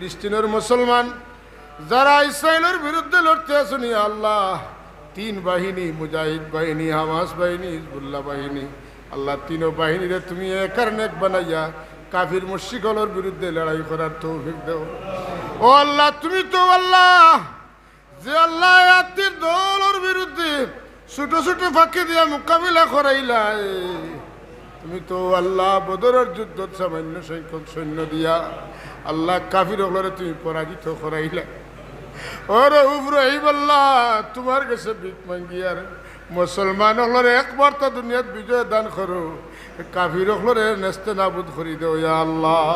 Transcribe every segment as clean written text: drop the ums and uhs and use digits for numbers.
ফিলিস্তিনের মুসলমান যারা ইসরায়েলের বিরুদ্ধে লড়তে আছেন, ইয়া আল্লাহ, তিন বাহিনী, মুজাহিদ বাহিনী, হামাস বাহিনী, হিজবুল্লাহ বাহিনী, আল্লাহ তিন বাহিনীরে তুমি একার নেক বানাইয়া কাফির মুশরিকদের বিরুদ্ধে লড়াই করার তৌফিক দাও। ও আল্লাহ, তুমি তো আল্লাহ যে আল্লাহ আয়াতের দলের বিরুদ্ধে ছোট ছোট ফাঁকি দিয়া মোকাবিলা করাইলাই, তুমি তো আল্লাহ বদরের যুদ্ধ সামান্য সংখ্যক সৈন্য দিয়া আল্লাহ কাফির হলরে তুমি পরাজিত করাইলা। ওরে ইব্রাহিম, আল্লাহ তোমার কাছে ভিক মাঙ্গিয়ার মুসলমান হলরে একবার তো দুনিয়াত বিজয় দান করো, কাফির হলরে নেস্তে নাবুদ করি দেও। ইয়া আল্লাহ,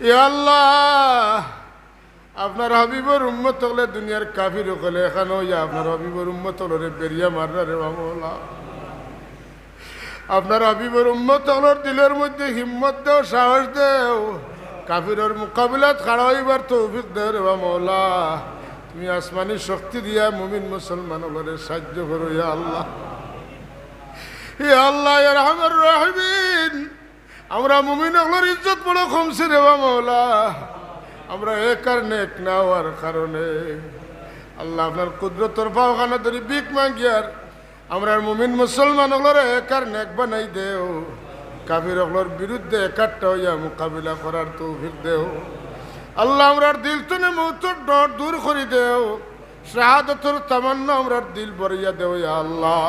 ইয়া আল্লাহ, আপনার হাবিবর উম্মত হলে দুনিয়ার কাফির হলে এখানেও ইয়া আপনার হাবিবর উম্মত হলরে বেরিয়া মাররা রে বাবা। আপনার হাবিবর উম্মত হলর দিলের মধ্যে হিম্মত দেও, সাহস দেও, কাফিরের মোকাবিলাত খাড়া হইবার তৌফিক দেও রে মৌলা। তুমি আসমানি শক্তি দিয়া মুমিন মুসলমান হলরে সাহায্য করো। ইয়া আল্লাহ, ইয়া আল্লাহ, ইয়া রহমান রাহিমিন, আমরা মুমিন হলর ইজ্জত বড় কমছে রে মৌলা। আমরা এ কারণে এক না হওয়ার কারণে আল্লাহ আপনার কুদরতর পাওখানা ধরি ভিক মাঙ্গিয়ার আমরা মুমিন মুসলমান হলরে একার নেক বানাই দেও, কাফির হলর বিরুদ্ধে একারটা হইয়া মোকাবিলা করার তৌফিক দেও। আল্লাহ আমরার দিল তুনে মৌতর ডর দূর করি দেও, শাহাদতর তামান্না আমরার দিল ভরিয়া দেও। ইয়া আল্লাহ,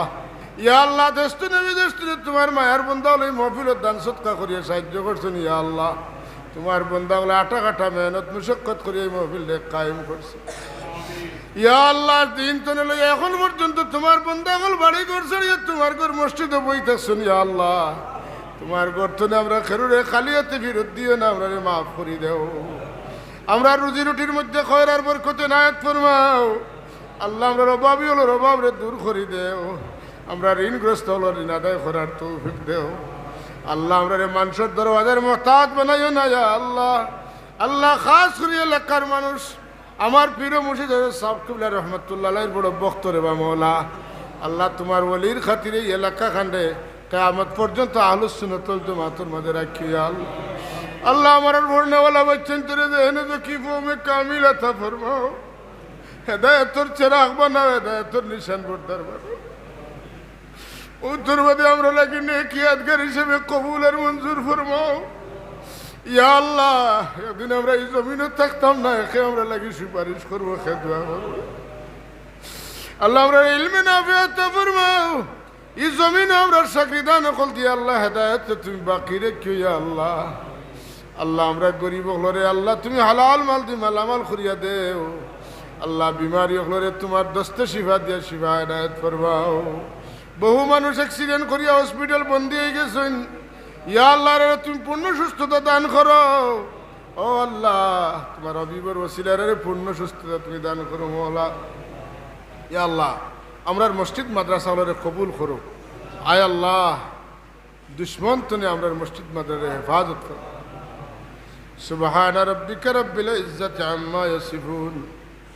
ইয়া আল্লাহ, দেশ তুনে বিদেশ তুনে তোমার মায়ার বন্ধা হলে মহফিলত দান সৎকা করিয়া সাহায্য করছেন। ইয়া আল্লাহ, তোমার বন্ধা হলে আটা কাটা মেহনত মুশক্কত করিয়া এই মহফিল কায়েম করছে। ইয়া আল্লাহ, দিন তনে লই এখন পর্যন্ত তোমার বন্ধা হল বাড়ি করছে, তোমার ঘর মসজিদে বই থাকছেন। ইয়া আল্লাহ, তোমার ঘর তনে আমরা খেরুরে খালিয়াতে ফিরত দিও না, আমরা মাফ করি দেও। আমরা রুজি রুটির মধ্যে খয়রার বরকতে নায়াত ফরমাও। আল্লাহ, আমরা অভাবী হলো অভাব রে দূর করি দেও। আমরা ঋণগ্রস্ত হলো ঋণ আদায় করার তৌফিক দেও। আল্লাহ, আমরা মানুষের দরওয়াজার মহতাজ বানাইও না। ইয়া আল্লাহ, আল্লাহ, খাস করিয়া এলাকার মানুষ আমার প্রিয় মুর্শিদ সাহেব কিবলা রহমতুল্লাহ আলাইহির বড় ভক্ত রে বা মওলা। আল্লাহ, তোমার ওলির খাতিরে এলাকা খান্ডে কিয়ামত পর্যন্ত আহলুস সুন্নাত ওয়াল জামাতের মধ্যে রাখিয়া। আল্লাহ, আল্লাহ, আমার ভরনেওয়ালা বচ্চন তোরে দেহনে তো কি ফোমে কামিল আতা ফরমাও। হেদায়েতর চেরাগ বানাও, হেদায়েতর নিশান বর্দার বানাও। উত্তর বাদে আমরা লাগি নেকি আদগার হিসেবে কবুল আর মঞ্জুর ফরমাও। ইয়া আল্লাহ, একদিন আমরা এই জমিনে থাকতাম না, একে আমরা লাগি সুপারিশ করবো, খে দোয়া করবো। আল্লাহ, আমরা ইলমে নাফিয়াত ফরমাও। এই জমিনে আমরা চাকরি দান কল দিয়ে আল্লাহ হেদায়েত তুমি বাকি রেখো। ইয়া আল্লাহ, আল্লাহ, আমরা গরিব হলরে আল্লাহ তুমি হালাল মাল দি মালামাল করিয়া দেও। আল্লাহ, বিমারি হলরে তোমার দস্তে শিফা দিয়া শিফা হেদায়েত ফরমাও। বহু মানুষ অ্যাক্সিডেন্ট করিয়া হসপিটাল বন্দি হয়ে গেছেন। ইয়া আল্লাহ, তুমি পূর্ণ সুস্থতা দান করো। ও আল্লাহ, তোমার হাবিবের ওসিলারে পূর্ণ সুস্থতা তুমি দান করো মওলা। ইয়া আল্লাহ, আমরার মসজিদ মাদ্রাসা হলরে কবুল করো। আয় আল্লাহ, দুশ্মন তনে আমরার মসজিদ মাদ্রাসার হেফাজত করো। সুবহান রাব্বিকা রাব্বিল ইজ্জাতি আম্মা ইয়াসিফুন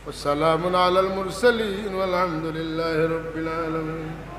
ওয়া সালামুন আলাল মুরসালিন ওয়াল হামদুলিল্লাহি রাব্বিল আলামিন।